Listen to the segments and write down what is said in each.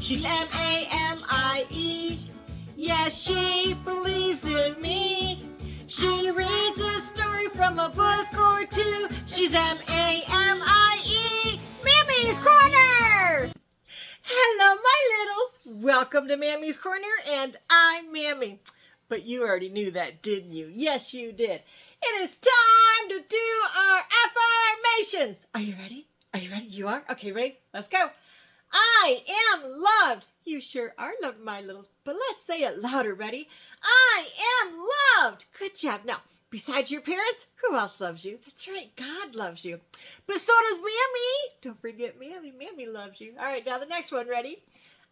She's M-A-M-I-E. Yes, she believes in me. She reads a story from a book or two. She's M-A-M-I-E. Mammy's Corner! Hello, my littles. Welcome to Mammy's Corner, and I'm Mammy. But you already knew that, didn't you? Yes, you did. It is time to do our affirmations. Are you ready? Are you ready? You are? Okay, ready? Let's go. I am loved. You sure are loved, my littles. But let's say it louder. Ready? I am loved. Good job. Now, besides your parents, who else loves you? That's right. God loves you. But so does Mammy. Don't forget Mammy. Mammy loves you. All right, now the next one. Ready?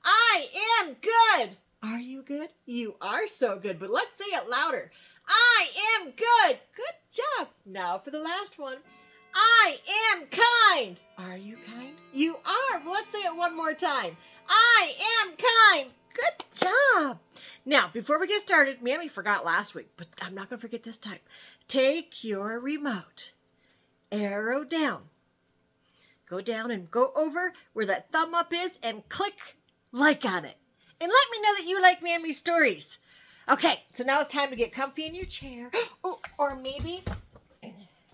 I am good. Are you good? You are so good. But let's say it louder. I am good. Good job. Now for the last one. I am kind. Are you kind? You are. Well, let's say it one more time. I am kind. Good job. Now, before we get started, Mammy forgot last week, but I'm not going to forget this time. Take your remote, arrow down. Go down and go over where that thumb up is and click like on it. And let me know that you like Mammy's stories. Okay, so now it's time to get comfy in your chair. Oh, or maybe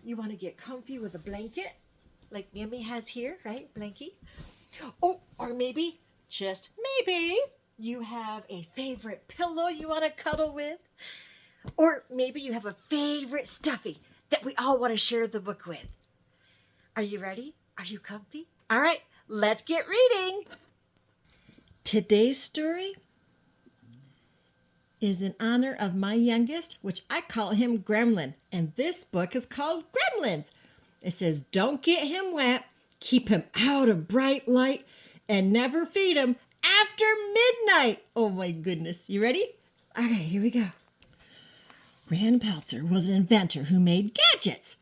you want to get comfy with a blanket like Mammy has here, right? Blankie. Oh, or maybe, just maybe, you have a favorite pillow you want to cuddle with. Or maybe you have a favorite stuffy that we all want to share the book with. Are you ready? Are you comfy? All right, let's get reading. Today's story is in honor of my youngest, which I call him Gremlin. And this book is called Gremlins. It says, don't get him wet, keep him out of bright light, and never feed him after midnight. Oh my goodness. You ready? Okay, here we go. Rand Peltzer was an inventor who made gadgets.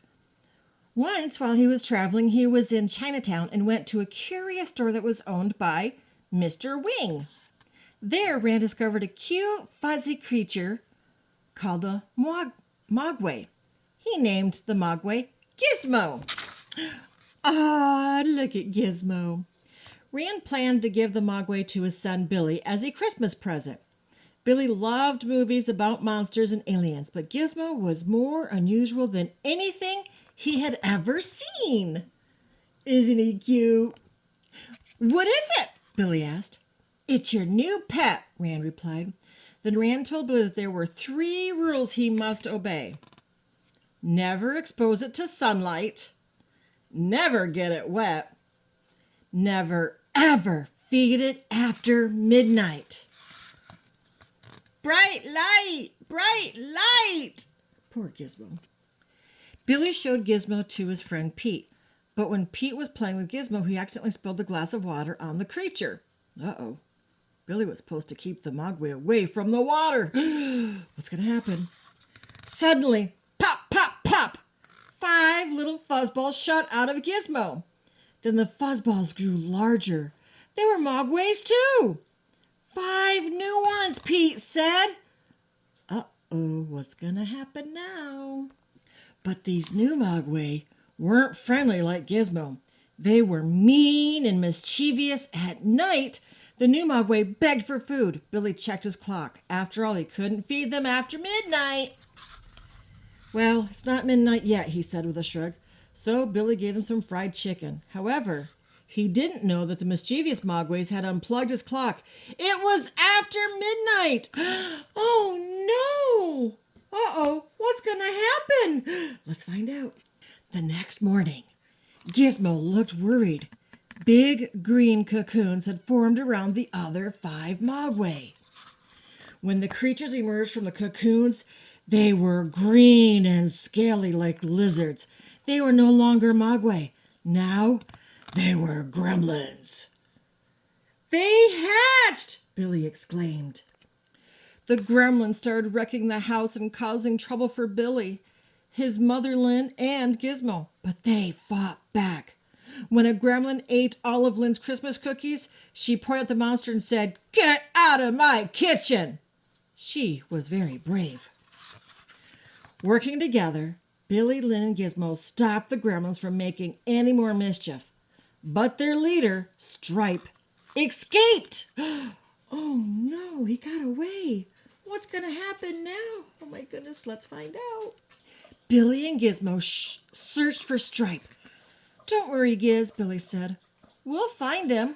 Once, while he was traveling, he was in Chinatown and went to a curious store that was owned by Mr. Wing. There, Rand discovered a cute, fuzzy creature called a mogwai. He named the mogwai Gizmo. Ah, look at Gizmo. Rand planned to give the mogwai to his son Billy as a Christmas present. Billy loved movies about monsters and aliens, but Gizmo was more unusual than anything he had ever seen. Isn't he cute? What is it? Billy asked. It's your new pet, Rand replied. Then Rand told Billy that there were 3 rules he must obey. Never expose it to sunlight. Never get it wet. Never, ever feed it after midnight. Bright light! Bright light! Poor Gizmo. Billy showed Gizmo to his friend Pete. But when Pete was playing with Gizmo, he accidentally spilled a glass of water on the creature. Uh-oh. Billy was supposed to keep the mogwai away from the water. What's going to happen? Suddenly, pop, pop, pop! 5 little fuzzballs shot out of Gizmo. Then the fuzzballs grew larger. They were mogwais too. 5 new ones, Pete said. Uh-oh, what's going to happen now? But these new mogwai weren't friendly like Gizmo. They were mean and mischievous. At night, the new mogwai begged for food. Billy checked his clock. After all, he couldn't feed them after midnight. Well, it's not midnight yet, he said with a shrug. So Billy gave them some fried chicken. However, he didn't know that the mischievous mogwais had unplugged his clock. It was after midnight. Oh, no. Uh-oh, what's going to happen? Let's find out. The next morning, Gizmo looked worried. Big green cocoons had formed around the other 5 mogwai. When the creatures emerged from the cocoons, they were green and scaly like lizards. They were no longer mogwai. Now they were gremlins. They hatched! Billy exclaimed. The gremlins started wrecking the house and causing trouble for Billy, his mother Lynn, and Gizmo. But they fought back. When a gremlin ate all of Lynn's Christmas cookies, she pointed at the monster and said, "Get out of my kitchen!" She was very brave. Working together, Billy, Lynn, and Gizmo stopped the gremlins from making any more mischief. But their leader, Stripe, escaped. Oh no, he got away. What's going to happen now? Oh my goodness, let's find out. Billy and Gizmo searched for Stripe. Don't worry, Giz, Billy said. We'll find him.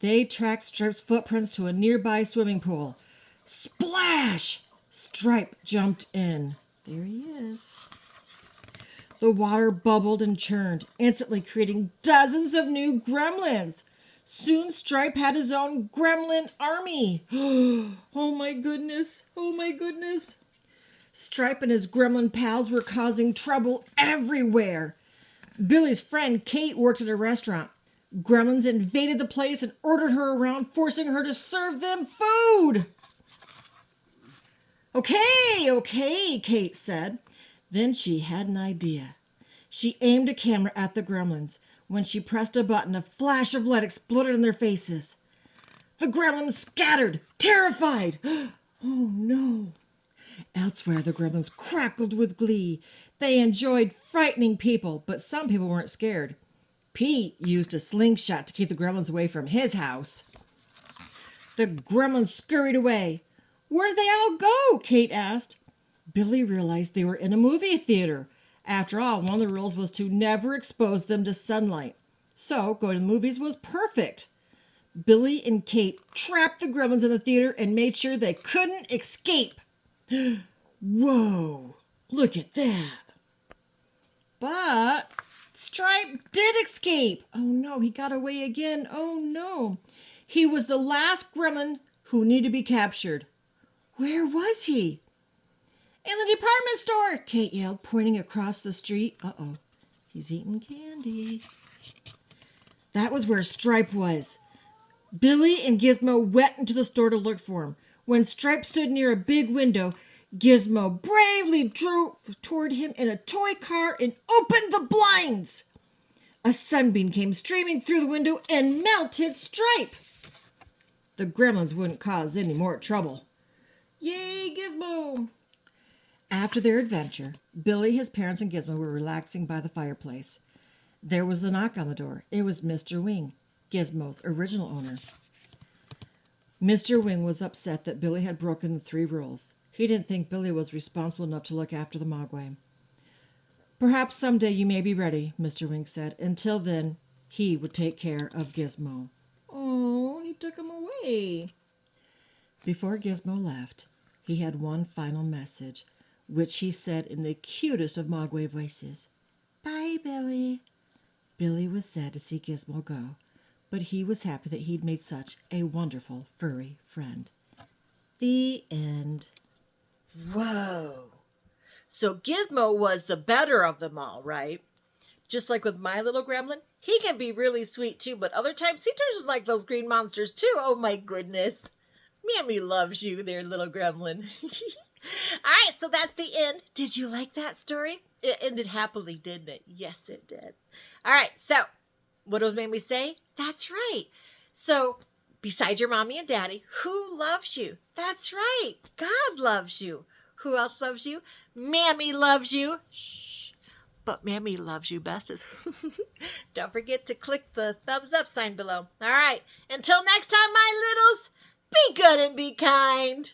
They tracked Stripe's footprints to a nearby swimming pool. Splash! Stripe jumped in. There he is. The water bubbled and churned, instantly creating dozens of new gremlins. Soon Stripe had his own gremlin army. Oh my goodness. Oh my goodness. Stripe and his gremlin pals were causing trouble everywhere. Billy's friend Kate worked at a restaurant. Gremlins invaded the place and ordered her around, forcing her to serve them food. Okay, Kate said. Then she had an idea. She aimed a camera at the gremlins. When she pressed a button, a flash of light exploded in their faces. The gremlins scattered, terrified. Oh no. Elsewhere, the gremlins crackled with glee. They enjoyed frightening people, but some people weren't scared. Pete used a slingshot to keep the gremlins away from his house. The gremlins scurried away. Where did they all go? Kate asked. Billy realized they were in a movie theater. After all, one of the rules was to never expose them to sunlight. So going to the movies was perfect. Billy and Kate trapped the gremlins in the theater and made sure they couldn't escape. Whoa, look at that. But Stripe did escape. Oh no, he got away again. Oh no. He was the last gremlin who needed to be captured. Where was he? In the department store, Kate yelled, pointing across the street. Uh-oh, he's eating candy. That was where Stripe was. Billy and Gizmo went into the store to look for him. When Stripe stood near a big window, Gizmo bravely drove toward him in a toy car and opened the blinds. A sunbeam came streaming through the window and melted Stripe. The gremlins wouldn't cause any more trouble. Yay, Gizmo! After their adventure, Billy, his parents, and Gizmo were relaxing by the fireplace. There was a knock on the door. It was Mr. Wing, Gizmo's original owner. Mr. Wing was upset that Billy had broken the 3 rules. He didn't think Billy was responsible enough to look after the Mogwai. Perhaps someday you may be ready, Mr. Wing said. Until then, he would take care of Gizmo. Oh, he took him away. Before Gizmo left, he had one final message, which he said in the cutest of Mogwai voices. Bye, Billy. Billy was sad to see Gizmo go, but he was happy that he'd made such a wonderful furry friend. The end. Whoa. So Gizmo was the better of them all, right? Just like with my little gremlin, he can be really sweet too, but other times he turns like those green monsters too. Oh my goodness. Mammy loves you there, little gremlin. All right, so that's the end. Did you like that story? It ended happily, didn't it? Yes, it did. All right, so what does Mammy say? That's right. So besides your mommy and daddy, who loves you? That's right. God loves you. Who else loves you? Mammy loves you. Shh. But Mammy loves you best. Don't forget to click the thumbs up sign below. All right, until next time, my littles, be good and be kind.